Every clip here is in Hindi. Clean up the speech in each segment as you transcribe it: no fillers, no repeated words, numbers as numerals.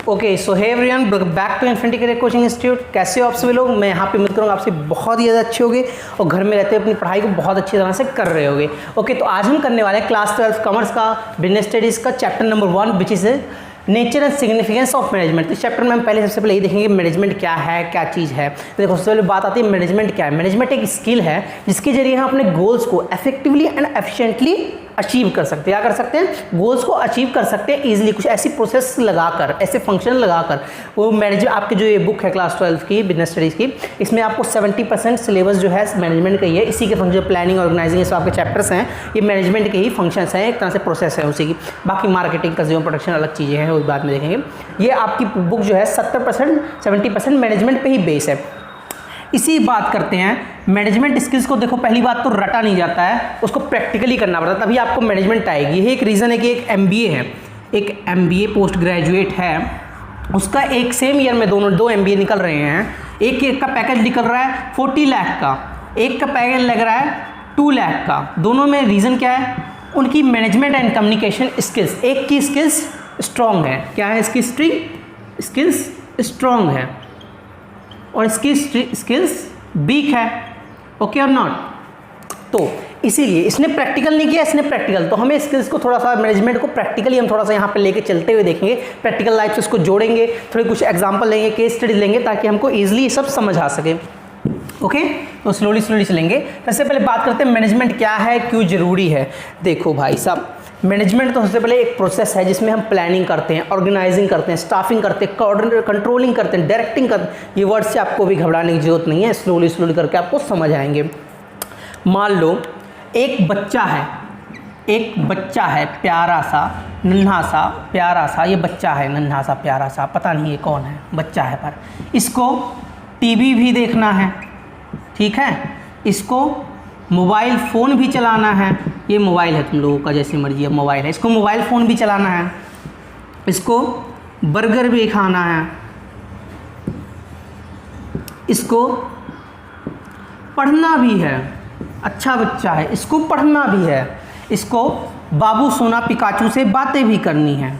Okay so hey everyone, back to Infinity Career Coaching Institute. कैसे हो आप सभी लोग? मैं यहाँ पे उम्मीद करूँगा आपसे बहुत ही ज़्यादा अच्छे होगे और घर में रहते हुए अपनी पढ़ाई को बहुत अच्छी तरह से कर रहे होगे। ओके, तो आज हम करने वाले हैं क्लास 12 कॉमर्स का बिजनेस स्टडीज़ का chapter number 1 which is nature and significance of management. इस चैप्टर में हम पहले सबसे पहले ये देखेंगे मैनेजमेंट क्या है, क्या चीज़ है। तो देखो, सबसे पहले बात आती है मैनेजमेंट क्या है। मैनेजमेंट एक स्किल है जिसके जरिए हम अपने गोल्स को इफेक्टिवली एंड एफिशिएंटली अचीव कर सकते हैं। क्या कर सकते हैं? गोल्स को अचीव कर सकते हैं इजीली, कुछ ऐसी प्रोसेस लगाकर, ऐसे फंक्शन लगाकर। वो मैनेजमेंट आपकी जो ये बुक है क्लास 12 की बिजनेस स्टडीज़ की, इसमें आपको 70% सिलेबस जो है मैनेजमेंट का ही है। इसी के फंक्शन प्लानिंग, ऑर्गेनाइजिंग, ये सब आपके चैप्टर्स हैं, ये मैनेजमेंट के ही फंक्शंस हैं, एक तरह से प्रोसेस है उसी की। बाकी मार्केटिंग, कंज्यूमर प्रोडक्शन अलग चीज़ें हैं, वो बाद में देखेंगे। ये आपकी बुक जो है 70% मैनेजमेंट पे ही बेस है। इसी बात करते हैं मैनेजमेंट स्किल्स को। देखो, पहली बात तो रटा नहीं जाता है, उसको प्रैक्टिकली करना पड़ता है, तभी आपको मैनेजमेंट आएगी। यही एक रीज़न है कि एक MBA है, एक MBA पोस्ट ग्रेजुएट है, उसका एक सेम ईयर में दो MBA निकल रहे हैं। एक का पैकेज निकल रहा है 40 लाख का, एक का पैकेज लग रहा है 2 लाख का। दोनों में रीज़न क्या है? उनकी मैनेजमेंट एंड कम्युनिकेशन स्किल्स। एक की स्किल्स स्ट्रॉन्ग है, क्या है इसकी स्किल्स स्ट्रॉन्ग है, और इसकी स्किल्स वीक है। ओके और नॉट? तो इसीलिए इसने प्रैक्टिकल नहीं किया, इसने प्रैक्टिकल। तो हमें स्किल्स को थोड़ा सा, मैनेजमेंट को प्रैक्टिकली हम थोड़ा सा यहाँ पे लेके चलते हुए देखेंगे, प्रैक्टिकल लाइफ से उसको जोड़ेंगे, थोड़े कुछ एग्जांपल लेंगे, केस स्टडी लेंगे, ताकि हमको ईजिली सब समझ आ सके। ओके, तो स्लोली चलेंगे। सबसे पहले बात करते हैं मैनेजमेंट क्या है, क्यों ज़रूरी है। देखो भाई साहब, मैनेजमेंट तो सबसे पहले एक प्रोसेस है जिसमें हम प्लानिंग करते हैं, ऑर्गेनाइजिंग करते हैं, स्टाफिंग करते हैं, कंट्रोलिंग करते हैं, डायरेक्टिंग करते हैं। ये वर्ड से आपको भी घबराने की जरूरत नहीं है, स्लोली करके आपको समझ आएंगे। मान लो एक बच्चा है प्यारा सा, नन्हा सा, प्यारा सा, ये बच्चा है नन्हा सा, प्यारा सा, पता नहीं ये कौन है, बच्चा है, पर इसको टीवी भी देखना है, ठीक है, इसको मोबाइल फ़ोन भी चलाना है। ये मोबाइल है तुम लोगों का, जैसे मर्जी अब मोबाइल है, इसको मोबाइल फ़ोन भी चलाना है, इसको बर्गर भी खाना है, इसको पढ़ना भी है, अच्छा बच्चा है, इसको पढ़ना भी है, इसको बाबू सोना पिकाचू से बातें भी करनी है,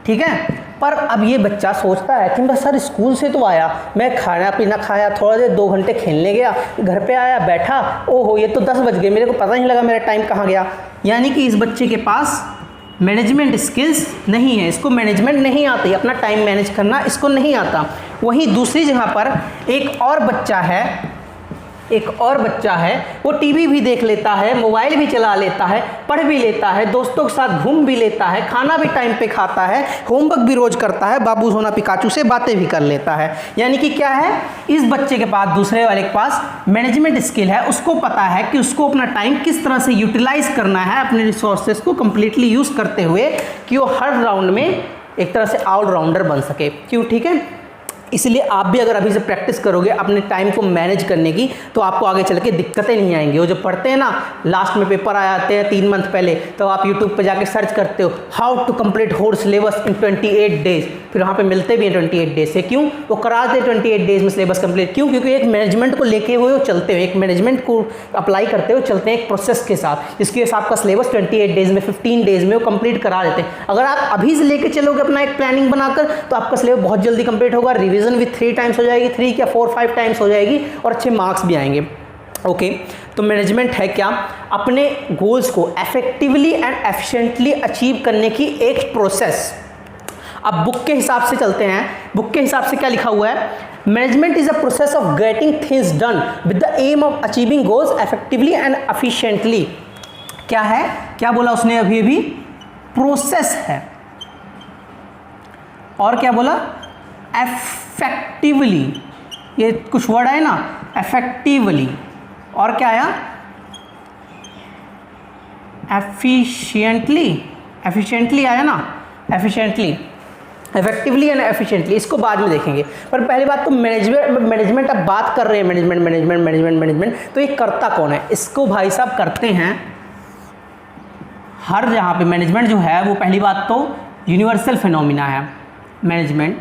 ठीक है। पर अब ये बच्चा सोचता है कि बस सर स्कूल से तो आया, मैं खाना पीना खाया, थोड़ा देर 2 घंटे खेलने गया, घर पे आया, बैठा, ओहो ये तो 10 बज गए, मेरे को पता नहीं लगा मेरा टाइम कहाँ गया। यानी कि इस बच्चे के पास मैनेजमेंट स्किल्स नहीं है, इसको मैनेजमेंट नहीं आती, अपना टाइम मैनेज करना इसको नहीं आता। वहीं दूसरी जगह पर एक और बच्चा है, वो टीवी भी देख लेता है, मोबाइल भी चला लेता है, पढ़ भी लेता है, दोस्तों के साथ घूम भी लेता है, खाना भी टाइम पे खाता है, होमवर्क भी रोज करता है, बाबू सोना पिकाचू से बातें भी कर लेता है। यानी कि क्या है, इस बच्चे के पास, दूसरे वाले के पास मैनेजमेंट स्किल है, उसको पता है कि उसको अपना टाइम किस तरह से यूटिलाइज करना है, अपने रिसोर्सेज को कंप्लीटली यूज करते हुए, कि वो हर राउंड में एक तरह से ऑलराउंडर बन सके। क्यों? ठीक है। इसलिए आप भी अगर अभी से प्रैक्टिस करोगे अपने टाइम को मैनेज करने की, तो आपको आगे चल के दिक्कतें नहीं आएंगी। वो जो पढ़ते हैं ना, लास्ट में पेपर आ जाते हैं 3 मंथ पहले, तो आप यूट्यूब पे जाके सर्च करते हो how to complete whole syllabus in 28 days, फिर वहाँ पे मिलते भी हैं 28 डेज से। क्यों? वो कराते 28 डेज में सिलेबस कंप्लीट। क्यों? क्योंकि एक मैनेजमेंट को लेके हुए वो चलते हुए, एक मैनेजमेंट को अप्लाई करते हुए चलते हैं एक प्रोसेस के साथ, जिसके साथ आपका सिलेबस 28 डेज में, 15 डेज में वो कंप्लीट करा देते हैं। अगर आप अभी से लेके चलोगे अपना एक प्लानिंग बनाकर, तो आपका सिलेबस बहुत जल्दी कंप्लीट होगा, रिविजन भी 3 टाइम्स हो जाएगी, 3 या 4-5 टाइम्स हो जाएगी, और अच्छे मार्क्स भी आएंगे। ओके, तो मैनेजमेंट है क्या? अपने गोल्स को इफेक्टिवली एंड एफिशिएंटली अचीव करने की एक प्रोसेस। अब बुक के हिसाब से चलते हैं। बुक के हिसाब से क्या लिखा हुआ है? Management is a process of getting things done with the aim of achieving goals effectively and efficiently. क्या है? क्या बोला उसने अभी? प्रोसेस है। और क्या बोला? इफेक्टिवली। ये कुछ वर्ड है ना, इफेक्टिवली, और क्या आया? एफिशिएंटली आया ना, एफिशिएंटली, इफेक्टिवली एंड एफिशिएंटली। इसको बाद में देखेंगे, पर पहली बात तो मैनेजमेंट अब बात कर रहे हैं, मैनेजमेंट, तो ये करता कौन है? इसको भाई साहब करते हैं हर जहाँ पे मैनेजमेंट जो है, वो पहली बात तो यूनिवर्सल फिनोमिना है। मैनेजमेंट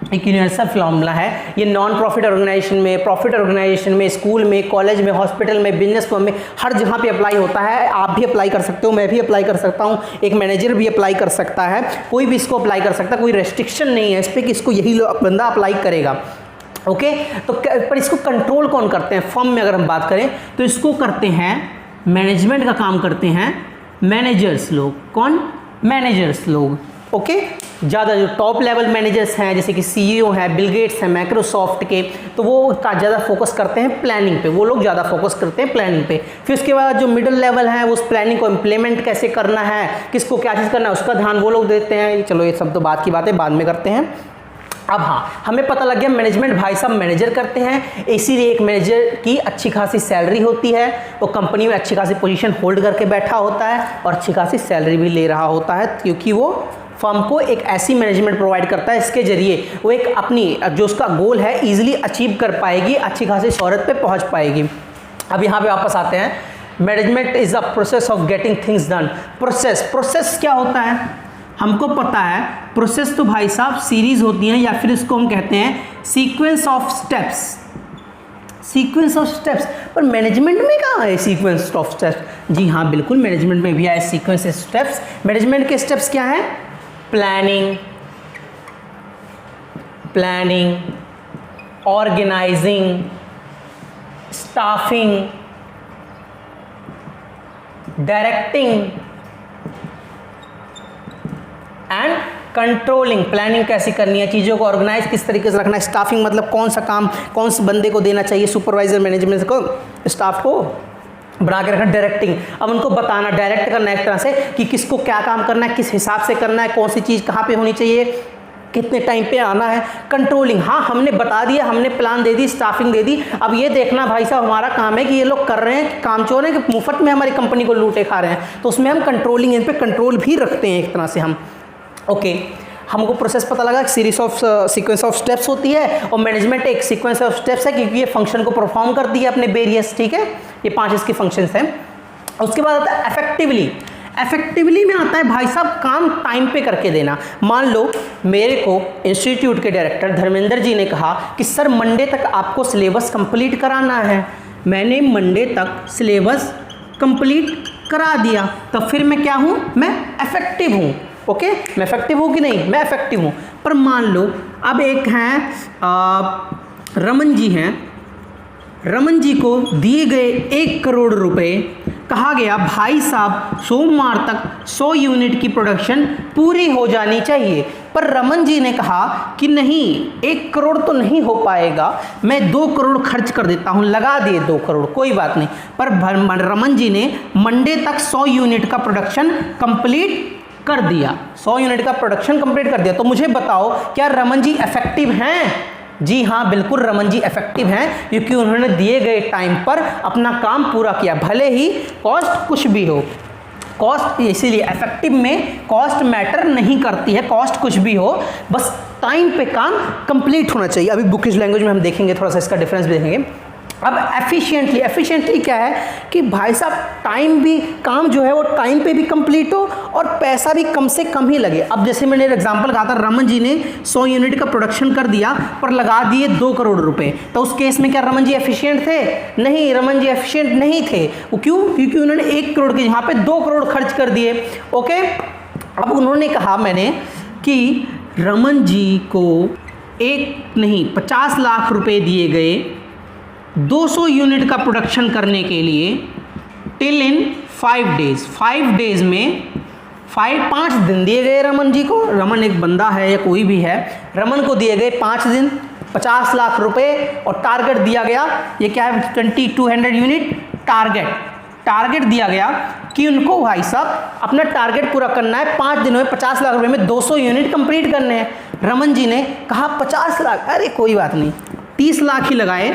एक यूनिवर्सल फॉर्मूला है। ये नॉन प्रॉफिट ऑर्गेनाइजेशन में, प्रॉफिट ऑर्गेनाइजेशन में, स्कूल में, कॉलेज में, हॉस्पिटल में, बिजनेस फर्म में, हर जगह पे अप्लाई होता है। आप भी अप्लाई कर सकते हो, मैं भी अप्लाई कर सकता हूँ, एक मैनेजर भी अप्लाई कर सकता है, कोई भी इसको अप्लाई कर सकता है। कोई रेस्ट्रिक्शन नहीं है इस पर कि इसको यही बंदा अप्लाई करेगा। ओके, तो पर इसको कंट्रोल कौन करते हैं? फर्म में अगर हम बात करें तो इसको करते हैं, मैनेजमेंट का काम करते हैं मैनेजर्स लोग। कौन? मैनेजर्स लोग। ओके, ज़्यादा जो टॉप लेवल मैनेजर्स हैं जैसे कि सीईओ हैं, बिल गेट्स हैं माइक्रोसॉफ्ट के, तो वो का ज़्यादा फोकस करते हैं प्लानिंग पे, वो लोग ज़्यादा फोकस करते हैं प्लानिंग पे। फिर उसके बाद जो मिडिल लेवल है वो उस प्लानिंग को इम्प्लीमेंट कैसे करना है, किसको क्या चीज़ करना है, उसका ध्यान वो लोग देते हैं। चलो ये सब तो बात की बातें बाद में करते हैं। अब हाँ, हमें पता लग गया मैनेजमेंट भाई साहब मैनेजर करते हैं, इसीलिए एक मैनेजर की अच्छी खासी सैलरी होती है, वो कंपनी में अच्छी खासी पोजीशन होल्ड करके बैठा होता है और अच्छी खासी सैलरी भी ले रहा होता है, क्योंकि वो फर्म को एक ऐसी मैनेजमेंट प्रोवाइड करता है इसके जरिए वो एक अपनी जो उसका गोल है ईजिली अचीव कर पाएगी, अच्छी खासी शोहरत पे पहुंच पाएगी। अब यहाँ पे वापस आते हैं, management is the process of getting things done. Process क्या होता है हमको पता है। प्रोसेस तो भाई साहब सीरीज होती है, या फिर इसको हम कहते हैं sequence of steps. Sequence of steps, पर मैनेजमेंट में कहाँ है सीक्वेंस ऑफ स्टेप्स? जी हाँ, बिल्कुल मैनेजमेंट में भी आए सीक्वेंस स्टेप्स। मैनेजमेंट के स्टेप्स क्या है? Planning, organising, staffing, directing and controlling. Planning कैसी करनी है, चीज़ों को ऑर्गेनाइज किस तरीके से रखना है, स्टाफिंग मतलब कौन सा काम कौन से बंदे को देना चाहिए, सुपरवाइजर मैनेजमेंट को, स्टाफ को बना के रखना। डायरेक्टिंग, अब उनको बताना, डायरेक्ट करना एक तरह से कि किसको क्या काम करना है, किस हिसाब से करना है, कौन सी चीज़ कहाँ पे होनी चाहिए, कितने टाइम पे आना है। कंट्रोलिंग, हाँ हमने बता दिया, हमने प्लान दे दी, स्टाफिंग दे दी, अब ये देखना भाई साहब हमारा काम है कि ये लोग कर रहे हैं कामचोर हैं कि मुफ्त में हमारी कंपनी को लूटे खा रहे हैं, तो उसमें हम कंट्रोलिंग, इन पर कंट्रोल भी रखते हैं एक तरह से हम। ओके, हमको प्रोसेस पता लगा, series of sequence of steps होती है, और मैनेजमेंट एक सीक्वेंस ऑफ स्टेप्स है क्योंकि ये फंक्शन को परफॉर्म करती है अपने वेरियस, ठीक है, ये 5 इसके फंक्शंस हैं। उसके बाद आता है इफेक्टिवली। इफेक्टिवली में आता है भाई साहब काम टाइम पे करके देना। मान लो मेरे को इंस्टीट्यूट के डायरेक्टर धर्मेंद्र जी ने कहा कि सर मंडे तक आपको सिलेबस कंप्लीट कराना है, मैंने मंडे तक सिलेबस कंप्लीट करा दिया, तो फिर मैं क्या हूँ? मैं इफेक्टिव हूँ। ओके, मैं इफेक्टिव हूँ कि नहीं? मैं इफेक्टिव हूँ। पर मान लो अब एक हैं रमन जी हैं, रमन जी को दिए गए 1 करोड़ रुपए, कहा गया भाई साहब सोमवार तक 100 यूनिट की प्रोडक्शन पूरी हो जानी चाहिए, पर रमन जी ने कहा कि नहीं 1 करोड़ तो नहीं हो पाएगा, मैं 2 करोड़ खर्च कर देता हूँ, लगा दिए 2 करोड़, कोई बात नहीं। पर रमन जी ने मंडे तक 100 यूनिट का प्रोडक्शन कंप्लीट कर दिया, 100 यूनिट का प्रोडक्शन कंप्लीट कर दिया। तो मुझे बताओ क्या रमन जी इफेक्टिव हैं? जी हाँ, बिल्कुल रमन जी इफेक्टिव हैं, क्योंकि उन्होंने दिए गए टाइम पर अपना काम पूरा किया, भले ही कॉस्ट कुछ भी हो। कॉस्ट इसीलिए इफेक्टिव में कॉस्ट मैटर नहीं करती है, कॉस्ट कुछ भी हो, बस टाइम पे काम कंप्लीट होना चाहिए। अभी बुकिश लैंग्वेज में हम देखेंगे, थोड़ा सा इसका डिफरेंस भी देखेंगे। अब एफिशिएंटली क्या है कि भाई साहब टाइम भी, काम जो है वो टाइम पे भी कंप्लीट हो और पैसा भी कम से कम ही लगे। अब जैसे मैंने एग्जांपल कहा था, रमन जी ने 100 यूनिट का प्रोडक्शन कर दिया पर लगा दिए 2 करोड़ रुपए, तो उस केस में क्या रमन जी एफिशिएंट थे? नहीं, रमन जी एफिशिएंट नहीं थे। वो क्यों? क्योंकि उन्होंने 1 करोड़ के यहाँ पे 2 करोड़ खर्च कर दिए। ओके, अब उन्होंने कहा मैंने कि रमन जी को 50 लाख रुपए दिए गए 200 यूनिट का प्रोडक्शन करने के लिए, टिल इन 5 डेज। 5 डेज में 5 दिन दिए गए रमन जी को। रमन एक बंदा है या कोई भी है, रमन को दिए गए 5 दिन, 50 लाख रुपए, और टारगेट दिया गया, ये क्या है 2200 यूनिट टारगेट दिया गया कि उनको भाई साहब अपना टारगेट पूरा करना है, 5 दिनों में 50 लाख रुपए में 200 यूनिट कंप्लीट करने हैं। रमन जी ने कहा 50 लाख, अरे कोई बात नहीं, 30 लाख ही लगाए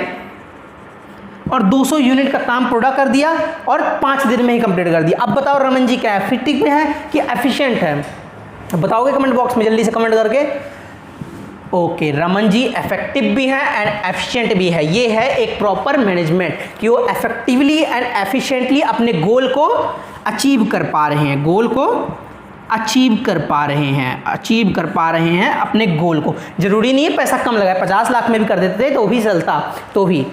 और 200 यूनिट का काम पूरा कर दिया और 5 दिन में ही कंप्लीट कर दिया। अब बताओ रमन जी क्या इफेक्टिव में है कि एफिशिएंट है? बताओगे कमेंट बॉक्स में जल्दी से कमेंट करके। ओके, रमन जी इफेक्टिव भी है एंड एफिशिएंट भी है। ये है एक प्रॉपर मैनेजमेंट कि वो इफेक्टिवली एंड एफिशिएंटली अपने गोल को अचीव कर पा रहे हैं, गोल को अचीव कर पा रहे हैं अपने गोल को। जरूरी नहीं है पैसा कम लगाए, 50 लाख में भी कर देते थे तो भी चलता, तो भी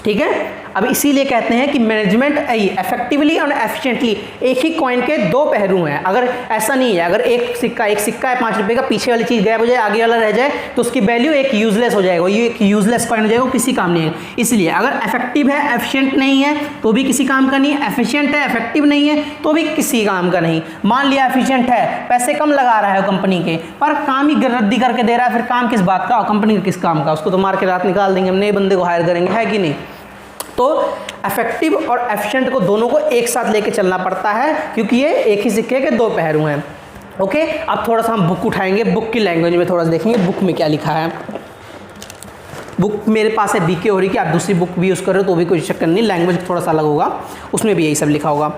ठीक है। अब इसीलिए कहते हैं कि मैनेजमेंट इफेक्टिवली और एफिशिएंटली एक ही कॉइन के दो पहलू हैं। अगर ऐसा नहीं है, अगर एक सिक्का है 5 रुपए का, पीछे वाली चीज़ गायब हो जाए, आगे वाला रह जाए तो उसकी वैल्यू एक यूजलेस हो जाएगा, ये एक यूजलेस कॉइन हो जाएगा, किसी काम नहीं है। इसलिए अगर इफेक्टिव है एफिशिएंट नहीं है तो भी किसी काम का नहीं है, एफिशिएंट है इफेक्टिव नहीं है तो भी किसी काम का नहीं। मान लिया एफिशिएंट है, पैसे कम लगा रहा है कंपनी के, पर काम ही रद्दी करके दे रहा है, फिर काम किस बात का, कंपनी किस काम का, उसको तो मार के रात निकाल देंगे, हम नए बंदे को हायर करेंगे, है कि नहीं। तो इफेक्टिव और एफिशिएंट को दोनों को एक साथ लेके चलना पड़ता है, क्योंकि ये एक ही सिक्के के दो पहलू हैं। ओके, अब थोड़ा सा हम बुक उठाएंगे, बुक की लैंग्वेज में थोड़ा सा देखेंगे बुक में क्या लिखा है। बुक मेरे पास है बीके हो रही कि आप दूसरी बुक भी यूज़ कर रहे हो तो भी कोई चक्कर नहीं, लैंग्वेज थोड़ा सा अलग होगा, उसमें भी यही सब लिखा होगा।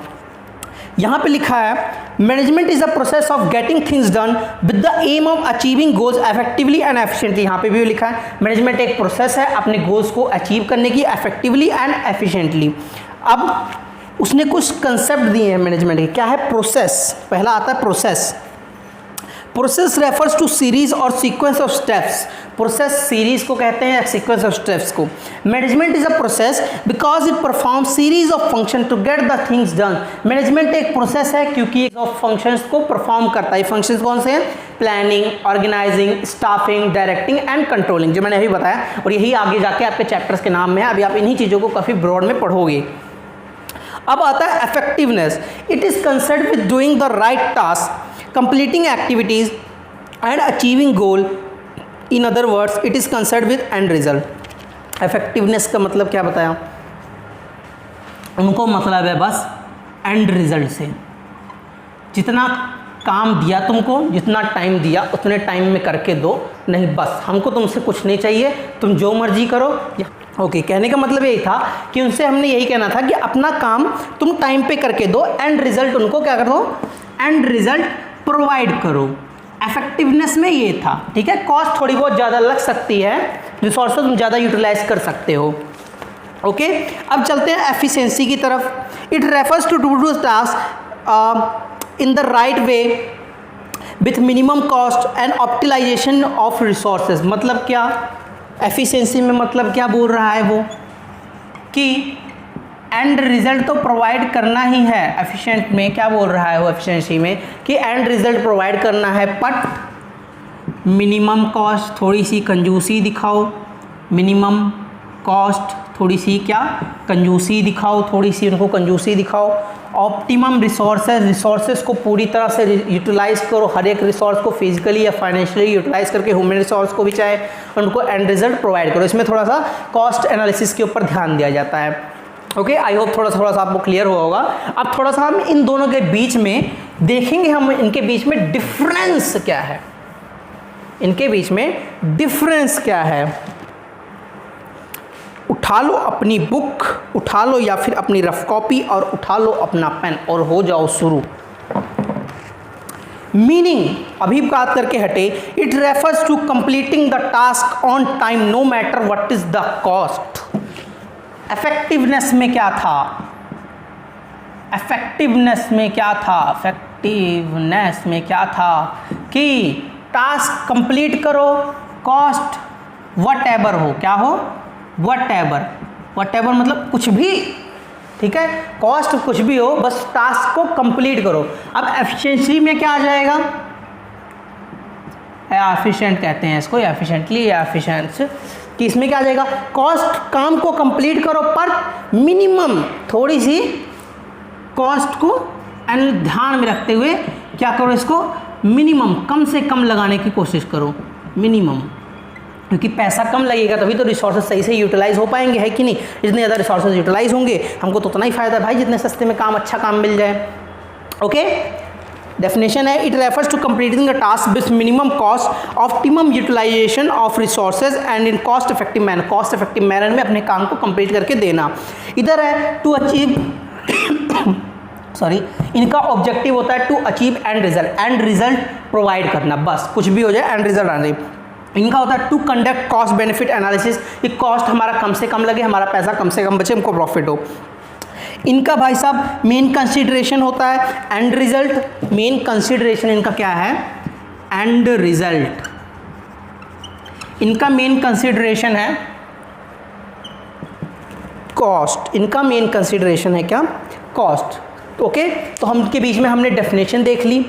यहाँ पे लिखा है management is a process of getting things done with the aim of achieving goals effectively and efficiently. यहाँ पे भी लिखा है मैनेजमेंट एक प्रोसेस है अपने गोल्स को अचीव करने की इफेक्टिवली एंड एफिशिएंटली। अब उसने कुछ कंसेप्ट दिए हैं मैनेजमेंट के। क्या है प्रोसेस? पहला आता है process. Process refers to series और sequence of steps. Process series को कहते हैं, सीक्वेंस ऑफ स्टेप्स को। Management is a process because it perform series of function to get the things done. Management एक प्रोसेस है क्योंकि ऑफ फंक्शंस को परफॉर्म करता है। फंक्शंस कौन से हैं? Planning, organising, staffing, directing and controlling, जो मैंने अभी बताया, और यही आगे जाके आपके चैप्टर्स के नाम में है। अभी आप इन्हीं चीज़ों को काफ़ी ब्रॉड में पढ़ोगे। अब आता है effectiveness. It is concerned with doing the right task, completing activities and achieving goal. In other words, it is concerned with end result. effectiveness का मतलब क्या बताया? उनको मतलब है बस एंड रिजल्ट से। जितना काम दिया तुमको, जितना टाइम दिया उतने टाइम में करके दो, नहीं बस हमको तुमसे कुछ नहीं चाहिए, तुम जो मर्जी करो। ओके, कहने का मतलब यही था कि उनसे हमने यही कहना था कि अपना काम तुम टाइम पे करके दो, एंड रिजल्ट उनको क्या कर दो? एंड रिजल्ट प्रोवाइड करो। इफेक्टिवनेस में ये था, ठीक है। कॉस्ट थोड़ी बहुत ज़्यादा लग सकती है, रिसोर्स तुम ज़्यादा यूटिलाइज कर सकते हो। ओके, अब चलते हैं एफिशिएंसी की तरफ। It refers to do task in the right way with minimum cost and optimization of resources. मतलब क्या एफिशिएंसी में मतलब क्या बोल रहा है वो? कि एंड रिजल्ट तो प्रोवाइड करना ही है। एफिशिएंट में क्या बोल रहा है वो? एफिशिएंसी में कि एंड रिजल्ट प्रोवाइड करना है, बट मिनिमम कॉस्ट, थोड़ी सी कंजूसी दिखाओ। मिनिमम कॉस्ट, थोड़ी सी क्या कंजूसी दिखाओ, थोड़ी सी उनको कंजूसी दिखाओ। ऑप्टिमम रिसोर्सेज को पूरी तरह से यूटिलाइज करो, हर एक रिसोर्स को फिजिकली या फाइनेंशियली यूटिलाइज करके, ह्यूमन रिसोर्स को भी चाहे, उनको एंड रिजल्ट प्रोवाइड करो। इसमें थोड़ा सा कॉस्ट एनालिसिस के ऊपर ध्यान दिया जाता है। ओके, आई होप थोड़ा सा आपको क्लियर हुआ होगा। अब थोड़ा सा हम इन दोनों के बीच में देखेंगे, हम इनके बीच में डिफरेंस क्या है, इनके बीच में डिफरेंस क्या है। उठा लो अपनी बुक, उठा लो या फिर अपनी रफ कॉपी और उठा लो अपना पेन और हो जाओ शुरू। मीनिंग अभी बात करके हटे। It refers to completing the task on time no matter what is the cost. Effectiveness में क्या था? इफेक्टिवनेस में क्या था? इफेक्टिवनेस में क्या था कि टास्क कंप्लीट करो, कॉस्ट वट एवर हो। क्या हो? What ever. वट एवर मतलब कुछ भी, ठीक है। कॉस्ट कुछ भी हो, बस टास्क को कंप्लीट करो। अब एफिशिएंसी में क्या आ जाएगा? एफिशिएंट कहते हैं इसको, एफिशिएंटली या एफिशिएंस, कि इसमें क्या आ जाएगा? कॉस्ट, काम को कंप्लीट करो पर मिनिमम, थोड़ी सी कॉस्ट को ध्यान में रखते हुए क्या करो? इसको मिनिमम, कम से कम लगाने की कोशिश करो, मिनिमम। क्योंकि पैसा कम लगेगा तभी तो रिसोर्सेज सही से यूटिलाइज हो पाएंगे, है कि नहीं। जितने ज़्यादा रिसोर्सेज यूटिलाइज होंगे हमको तो उतना ही फायदा है भाई, जितने सस्ते में काम, अच्छा काम मिल जाए। ओके, डेफिनेशन है it refers to completing the task with minimum cost, optimum utilisation of resources and in cost effective manner. Cost effective manner में अपने काम को कंप्लीट करके देना। इधर है टू अचीव सॉरी, इनका ऑब्जेक्टिव होता है to achieve end result, end result provide करना, बस कुछ भी हो जाए एंड रिजल्ट आने। इनका होता है to conduct cost benefit analysis, कि कॉस्ट हमारा कम से कम लगे, हमारा पैसा कम से कम बचे, हमको प्रॉफिट हो। इनका भाई साहब मेन कंसीडरेशन होता है एंड रिजल्ट। मेन कंसीडरेशन इनका क्या है? And result. इनका मेन कंसीडरेशन है कॉस्ट। इनका मेन कंसीडरेशन है क्या? कॉस्ट। ओके, तो हम इनके बीच में हमने डेफिनेशन देख ली,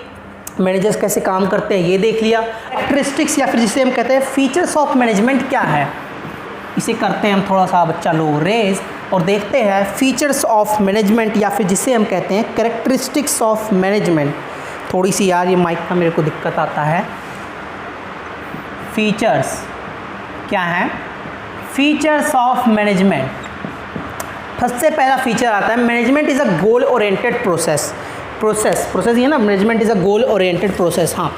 मैनेजर्स कैसे काम करते हैं ये देख लिया। कैरेक्टरिस्टिक्स या फिर जिसे हम कहते हैं फीचर्स ऑफ मैनेजमेंट क्या है, इसे करते हैं हम थोड़ा सा बच्चा लोग रेज और देखते हैं फीचर्स ऑफ मैनेजमेंट या फिर जिसे हम कहते हैं कैरेक्टरिस्टिक्स ऑफ मैनेजमेंट। थोड़ी सी यार ये माइक का मेरे को दिक्कत आता है। फीचर्स क्या है? Features of management. सबसे पहला फीचर आता है management is a goal oriented process ये ना, management is a goal oriented process. हाँ,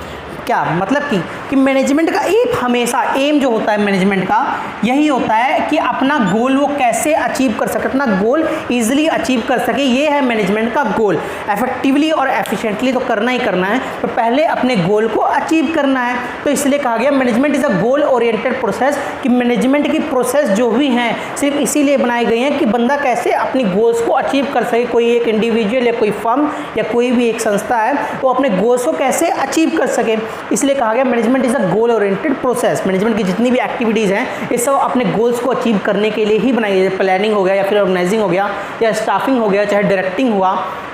क्या मतलब कि मैनेजमेंट का एक हमेशा एम जो होता है मैनेजमेंट का यही होता है कि अपना गोल वो कैसे अचीव कर सके, अपना गोल ईजिली अचीव कर सके, ये है मैनेजमेंट का गोल। इफेक्टिवली और एफिशिएंटली तो करना ही करना है, तो पहले अपने गोल को अचीव करना है। तो इसलिए कहा गया management is a goal oriented process, कि मैनेजमेंट की प्रोसेस जो भी हैं सिर्फ इसीलिए बनाई गई हैं कि बंदा कैसे अपनी गोल्स को अचीव कर सके। कोई एक इंडिविजुअल या कोई फर्म या कोई भी एक संस्था है वो अपने गोल्स को कैसे अचीव कर सके, इसलिए कहा गया management is a goal oriented process. Management की जितनी भी एक्टिविटीज़ हैं ये सब अपने गोल्स को अचीव करने के लिए ही बनाई गई। प्लानिंग हो गया या फिर ऑर्गेनाइजिंग हो गया या स्टाफिंग हो गया, चाहे डायरेक्टिंग हुआ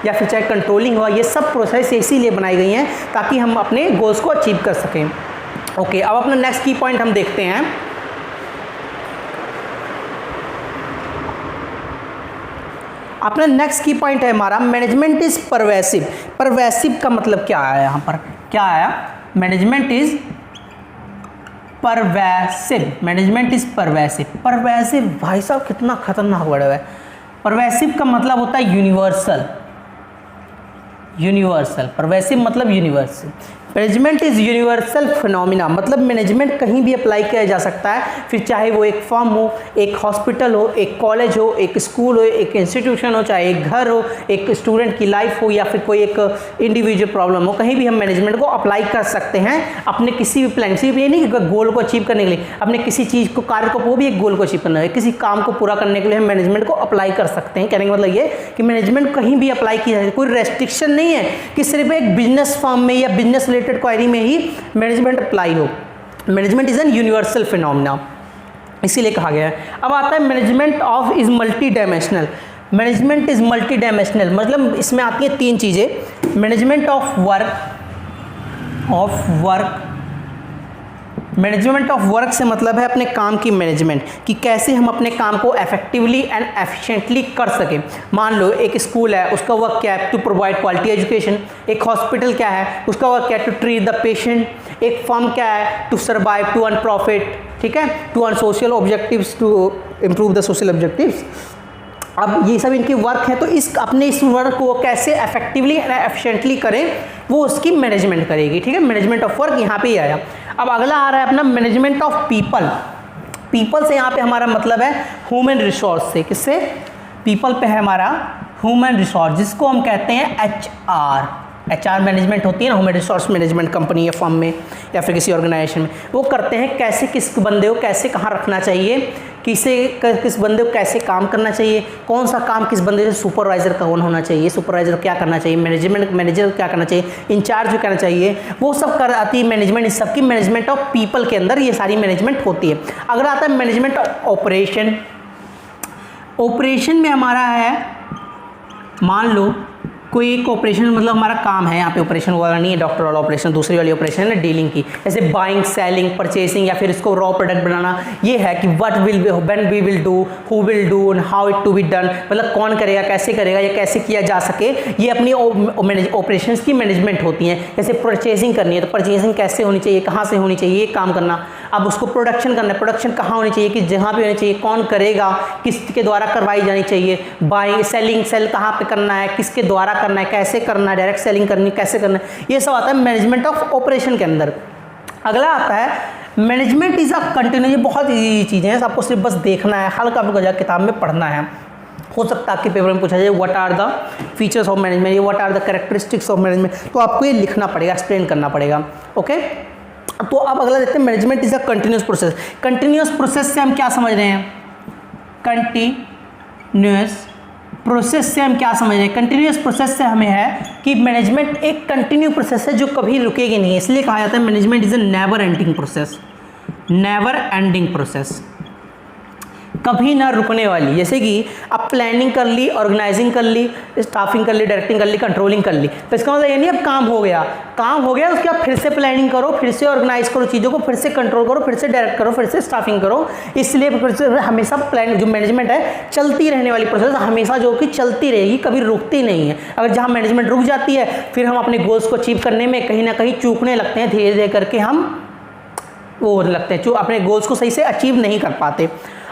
या फिर चाहे कंट्रोलिंग हुआ, ये सब प्रोसेस इसीलिए बनाई गई हैं ताकि हम अपने गोल्स को अचीव कर सकें। ओके, अब अपना नेक्स्ट की पॉइंट हम देखते हैं। अपना नेक्स्ट की पॉइंट है हमारा मैनेजमेंट इज परवेसिव। परवेसिव का मतलब क्या आया? यहाँ पर क्या आया? Management is pervasive. Management is pervasive. Pervasive भाई साहब कितना खतरनाक वर्ड है। परवेसिव का मतलब होता है यूनिवर्सल। यूनिवर्सल, परवेसिव मतलब universal. Management is universal phenomena, मतलब मैनेजमेंट कहीं भी अप्लाई किया जा सकता है, फिर चाहे वो एक फर्म हो, एक हॉस्पिटल हो, एक कॉलेज हो, एक स्कूल हो, एक इंस्टीट्यूशन हो, चाहे एक घर हो, एक स्टूडेंट की लाइफ हो या फिर कोई एक इंडिविजुअल प्रॉब्लम हो, कहीं भी हम मैनेजमेंट को अप्लाई कर सकते हैं अपने किसी भी प्लान। सिर्फ ये नहीं कि गोल को अचीव करने के लिए, अपने किसी चीज़ को, कार्य को, वो भी एक गोल को अचीव करना है, किसी काम को पूरा करने के लिए हम मैनेजमेंट को अप्लाई कर सकते हैं। कहने का मतलब ये कि मैनेजमेंट कहीं भी अप्लाई किया जाए, कोई रेस्ट्रिक्शन नहीं है कि सिर्फ एक बिजनेस फर्म में या बिजनेस रिलेटेड क्वायरी में ही मैनेजमेंट अप्लाई हो। Management is an universal phenomena, इसीलिए कहा गया है। अब आता है management of is multi dimensional. Management is multi dimensional मतलब इसमें आती हैं तीन चीज़ें। Management of work. Management of work से मतलब है अपने काम की मैनेजमेंट, कि कैसे हम अपने काम को इफेक्टिवली एंड एफिशिएंटली कर सकें। मान लो एक स्कूल है, उसका वर्क क्या है? To provide quality education. एक हॉस्पिटल क्या है? उसका वर्क क्या है? To treat the patient. एक फर्म क्या है? To survive, to earn profit, ठीक है, to earn social objectives, to improve the social objectives. अब ये सब इनके वर्क है, तो इस वर्क को कैसे इफेक्टिवली एंड एफिशिएंटली करें वो उसकी मैनेजमेंट करेगी, ठीक है। मैनेजमेंट ऑफ वर्क यहाँ पे ही आया। अब अगला आ रहा है अपना मैनेजमेंट ऑफ पीपल। पीपल से यहाँ पे हमारा मतलब है ह्यूमन रिसोर्स से। किससे? पीपल पे है हमारा ह्यूमन रिसोर्स, जिसको हम कहते हैं HR मैनेजमेंट होती है ना, ह्यूमन रिसोर्स मैनेजमेंट कंपनी या फर्म में या फिर किसी ऑर्गेनाइजेशन में। वो करते हैं कैसे किस बंदे को कैसे कहाँ रखना चाहिए, किस बंदे को कैसे काम करना चाहिए, कौन सा काम किस बंदे से, सुपरवाइजर कौन होना चाहिए, सुपरवाइजर क्या करना चाहिए, मैनेजर क्या करना चाहिए, इंचार्ज करना चाहिए, वो सब कर आती है मैनेजमेंट। इस सबकी मैनेजमेंट ऑफ पीपल के अंदर ये सारी मैनेजमेंट होती है। अगर आता है मैनेजमेंट ऑफ ऑपरेशन। ऑपरेशन में हमारा है, मान लो कोई एक ऑपरेशन मतलब हमारा काम है, यहाँ पे ऑपरेशन वाला नहीं है डॉक्टर वाला ऑपरेशन, दूसरी वाली ऑपरेशन है डीलिंग की, जैसे बाइंग, सेलिंग, परचेसिंग या फिर इसको रॉ प्रोडक्ट बनाना। ये है कि what will, when we will do, who will do and how it to be done, मतलब कौन करेगा, कैसे करेगा, या कैसे किया जा सके। ये अपनी ऑपरेशंस की मैनेजमेंट होती हैं। जैसे परचेसिंग करनी है तो परचेसिंग कैसे होनी चाहिए, कहाँ से होनी चाहिए, ये काम करना। अब उसको प्रोडक्शन करना है, प्रोडक्शन कहाँ होनी चाहिए, किस जगह पे होनी चाहिए, कौन करेगा, किसके द्वारा करवाई जानी चाहिए। बाइंग, सेलिंग, सेल कहाँ पे करना है, किसके द्वारा करना है, कैसे करना है, डायरेक्ट सेलिंग करनी कैसे करना है, ये सब आता है मैनेजमेंट ऑफ ऑपरेशन के अंदर। अगला आता है मैनेजमेंट इज अ कंटिन्यू। ये बहुत ईजी चीज़ें हैं, आपको सिर्फ बस देखना है, हल्का फुल्का जाकर किताब में पढ़ना है। हो सकता है आपके पेपर में पूछा जाए what are the features of management, what are the characteristics of management, तो आपको ये लिखना पड़ेगा, एक्सप्लेन करना पड़ेगा। ओके, तो अब अगला देखते हैं management is a continuous process. Continuous process से हम क्या समझ रहे हैं? कंटिन्यूस प्रोसेस से हम क्या समझ रहे हैं? कंटिन्यूस प्रोसेस से हमें है कि मैनेजमेंट एक कंटिन्यू प्रोसेस है जो कभी रुकेगी नहीं, इसलिए कहा जाता है management is a never ending process, never ending process, कभी ना रुकने वाली। जैसे कि अब प्लानिंग कर ली, ऑर्गेनाइजिंग कर ली, स्टाफिंग कर ली, डायरेक्टिंग कर ली, कंट्रोलिंग कर ली, तो इसका मतलब ये नहीं अब काम हो गया, काम हो गया उसके बाद फिर से प्लानिंग करो, फिर से ऑर्गेनाइज करो चीज़ों को, फिर से कंट्रोल करो, फिर से डायरेक्ट करो, फिर से स्टाफिंग करो। इसलिए हमेशा प्लान जो मैनेजमेंट है चलती रहने वाली प्रोसेस, हमेशा जो कि चलती रहेगी, कभी रुकती नहीं है। अगर जहाँ मैनेजमेंट रुक जाती है फिर हम अपने गोल्स को अचीव करने में कहीं ना कहीं चूकने लगते हैं, धीरे धीरे करके हम वो होने लगते हैं, जो अपने गोल्स को सही से अचीव नहीं कर पाते।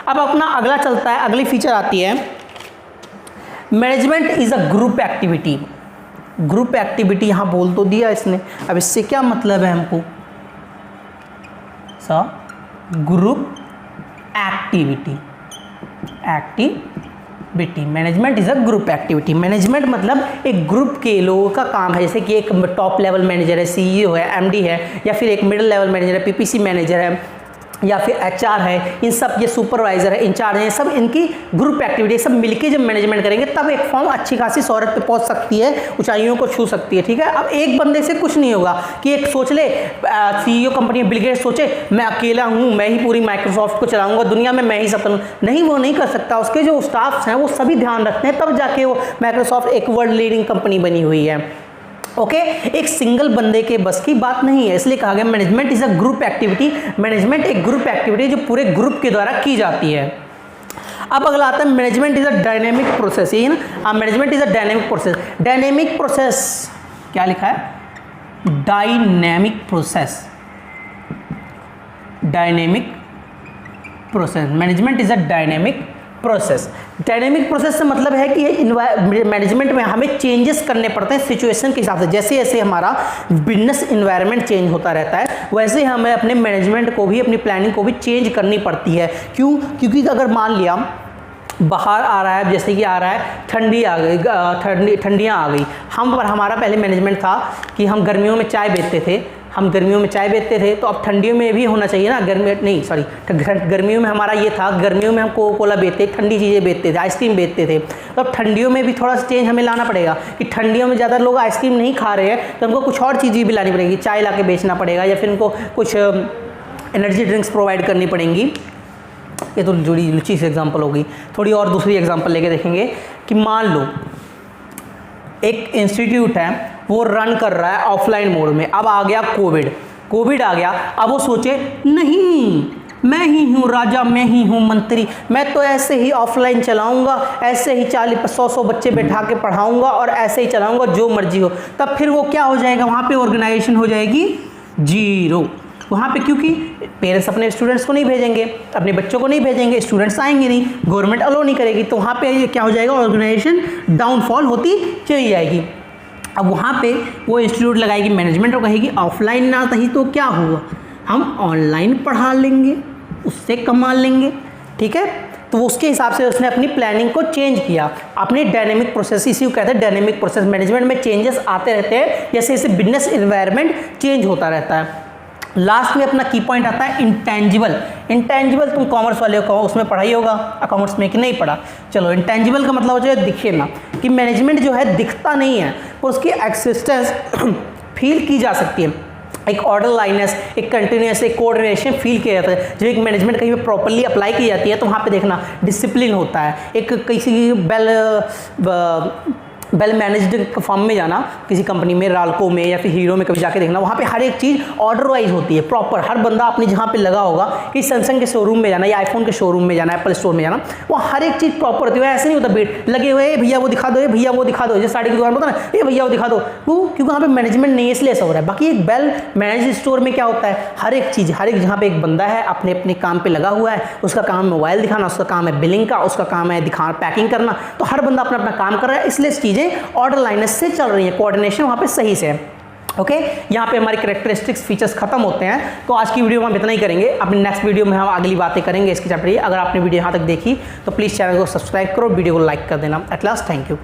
अब अपना अगला चलता है, अगली फीचर आती है management is a group activity. Group activity यहां बोल तो दिया इसने, अब इससे क्या मतलब है हमको? Group activity, activity management is a group activity. Management मतलब एक ग्रुप के लोगों का काम है, जैसे कि एक टॉप लेवल मैनेजर है, सीईओ है, एमडी है, या फिर एक मिडिल लेवल मैनेजर है, पीपीसी मैनेजर है, या फिर एचआर है, इन सब ये सुपरवाइजर है, इंचार्ज है, सब इनकी ग्रुप एक्टिविटी, सब मिलके जब मैनेजमेंट करेंगे तब एक फॉर्म अच्छी खासी शोहरत पे पहुंच सकती है, ऊंचाइयों को छू सकती है। ठीक है, अब एक बंदे से कुछ नहीं होगा कि एक सोच ले सीईओ कंपनी बिल गेट्स सोचे मैं अकेला हूँ, मैं ही पूरी माइक्रोसॉफ्ट को चलाऊंगा, दुनिया में मैं ही सब करूँ, नहीं, वो नहीं कर सकता। उसके जो स्टाफ्स हैं वो सभी ध्यान रखते हैं, तब जाके वो माइक्रोसॉफ्ट एक वर्ल्ड लीडिंग कंपनी बनी हुई है। ओके, एक सिंगल बंदे के बस की बात नहीं है, इसलिए कहा गया management is a group activity. Management एक ग्रुप एक्टिविटी जो पूरे ग्रुप के द्वारा की जाती है। अब अगला आता है management is a dynamic process, ये ना, management is a dynamic process. Dynamic process क्या लिखा है? Dynamic process, dynamic process, management is a dynamic process. Dynamic process से मतलब है कि मैनेजमेंट में हमें चेंजेस करने पड़ते हैं सिचुएशन के हिसाब से। जैसे जैसे हमारा बिजनेस इन्वायरमेंट चेंज होता रहता है, वैसे हमें अपने मैनेजमेंट को भी, अपनी प्लानिंग को भी चेंज करनी पड़ती है। क्यों? क्योंकि अगर मान लिया बाहर आ रहा है, जैसे कि आ रहा है ठंडी आ गई, ठंडियाँ आ गई, हम पर हमारा पहले मैनेजमेंट था कि हम गर्मियों में चाय बेचते थे, हम गर्मियों में चाय बेचते थे, तो अब ठंडियों में भी होना चाहिए ना, गर्मियों में हमारा ये था, गर्मियों में हम कोका कोला बेचते, ठंडी चीज़ें बेचते थे, आइसक्रीम बेचते थे, तो अब ठंडियों में भी थोड़ा सा चेंज हमें लाना पड़ेगा कि ठंडियों में ज़्यादा लोग आइसक्रीम नहीं खा रहे हैं, तो उनको कुछ और चीज़ें भी लानी पड़ेगी, चाय ला के बेचना पड़ेगा, या फिर उनको कुछ एनर्जी ड्रिंक्स प्रोवाइड करनी पड़ेंगी। ये तो जुड़ी लुची से एग्जाम्पल होगी। थोड़ी और दूसरी एग्जाम्पल लेके देखेंगे कि मान लो एक इंस्टीट्यूट है, वो रन कर रहा है ऑफलाइन मोड में, अब आ गया कोविड आ गया, अब वो सोचे नहीं, मैं ही हूँ राजा, मैं ही हूँ मंत्री, मैं तो ऐसे ही ऑफलाइन चलाऊंगा, ऐसे ही 40-100 बच्चे बैठा के पढ़ाऊंगा और ऐसे ही चलाऊंगा जो मर्जी हो। तब फिर वो क्या हो जाएगा? वहाँ पे ऑर्गेनाइजेशन हो जाएगी जीरो। वहाँ पे क्योंकि पेरेंट्स अपने स्टूडेंट्स को नहीं भेजेंगे, अपने बच्चों को नहीं भेजेंगे, स्टूडेंट्स आएंगे नहीं, गवर्नमेंट अलो नहीं करेगी, तो वहाँ पे क्या हो जाएगा? ऑर्गेनाइजेशन डाउनफॉल होती चली जाएगी। अब वहाँ पे वो इंस्टीट्यूट लगाएगी मैनेजमेंट और कहेगी ऑफलाइन ना सही तो क्या हुआ, हम ऑनलाइन पढ़ा लेंगे, उससे कमा लेंगे। ठीक है, तो उसके हिसाब से उसने अपनी प्लानिंग को चेंज किया, अपनी डायनेमिक प्रोसेस, इसी को कहते हैं डायनेमिक प्रोसेस। मैनेजमेंट में चेंजेस आते रहते हैं, जैसे जैसे बिजनेस इन्वायरमेंट चेंज होता रहता है। लास्ट में अपना की पॉइंट आता है इंटेंजिबल। इंटेंजिबल तुम कॉमर्स वाले को उसमें पढ़ाई होगा, अकाउंट्स में कि नहीं पढ़ा? चलो, इंटेंजिबल का मतलब हो जाए दिखे ना, कि मैनेजमेंट जो है दिखता नहीं है पर उसकी एक्सिस्टेंस फील की जा सकती है। एक ऑर्डर लाइनेस, एक कंटिन्यूस, एक कोऑर्डिनेशन फील किया जाता है। जब एक मैनेजमेंट कहीं पे प्रॉपर्ली अप्लाई की जाती है तो वहाँ पे देखना डिसिप्लिन होता है। एक किसी वेल मैनेज्ड फर्म में जाना, किसी कंपनी में, राल्को में या फिर हीरो में कभी जाके देखना, वहाँ पे हर एक चीज़ ऑर्डर वाइज होती है, प्रॉपर। हर बंदा अपनी जहाँ पे लगा होगा कि सैमसंग के शोरूम में जाना या आईफोन के शोरूम में जाना, एप्पल स्टोर में जाना, वो हर एक चीज़ प्रॉपर होती है। ऐसे नहीं होता भीड़ लगे हुए, भैया वो दिखा दो, भैया वो दिखा दो, जैसे साड़ी की दुकान होता है ना, ये भैया वो दिखा दो, वो क्योंकि वहाँ पे मैनेजमेंट नहीं है इसलिए ऐसा हो रहा है। बाकी एक वेल मैनेज स्टोर में क्या होता है, हर एक चीज़, हर एक जहाँ पे एक बंदा है अपने अपने काम पे लगा हुआ है, उसका काम है मोबाइल दिखाना, उसका काम है बिलिंग का, उसका काम है दिखाना, पैकिंग करना, तो हर बंदा अपना अपना काम कर रहा है, इसलिए चीज़ें ऑर्डर लाइन से चल रही है, कोऑर्डिनेशन वहां पे सही से है। ओके, यहाँ पे हमारे कैरेक्टरिस्टिक्स फीचर्स खत्म होते हैं। तो आज की वीडियो में हम इतना ही करेंगे, अपने नेक्स्ट वीडियो में हम अगली बातें करेंगे इसके चैप्टर की। अगर आपने वीडियो यहाँ तक देखी तो प्लीज़ चैनल को सब्सक्राइब करो, वीडियो को लाइक कर देना। At last, thank you.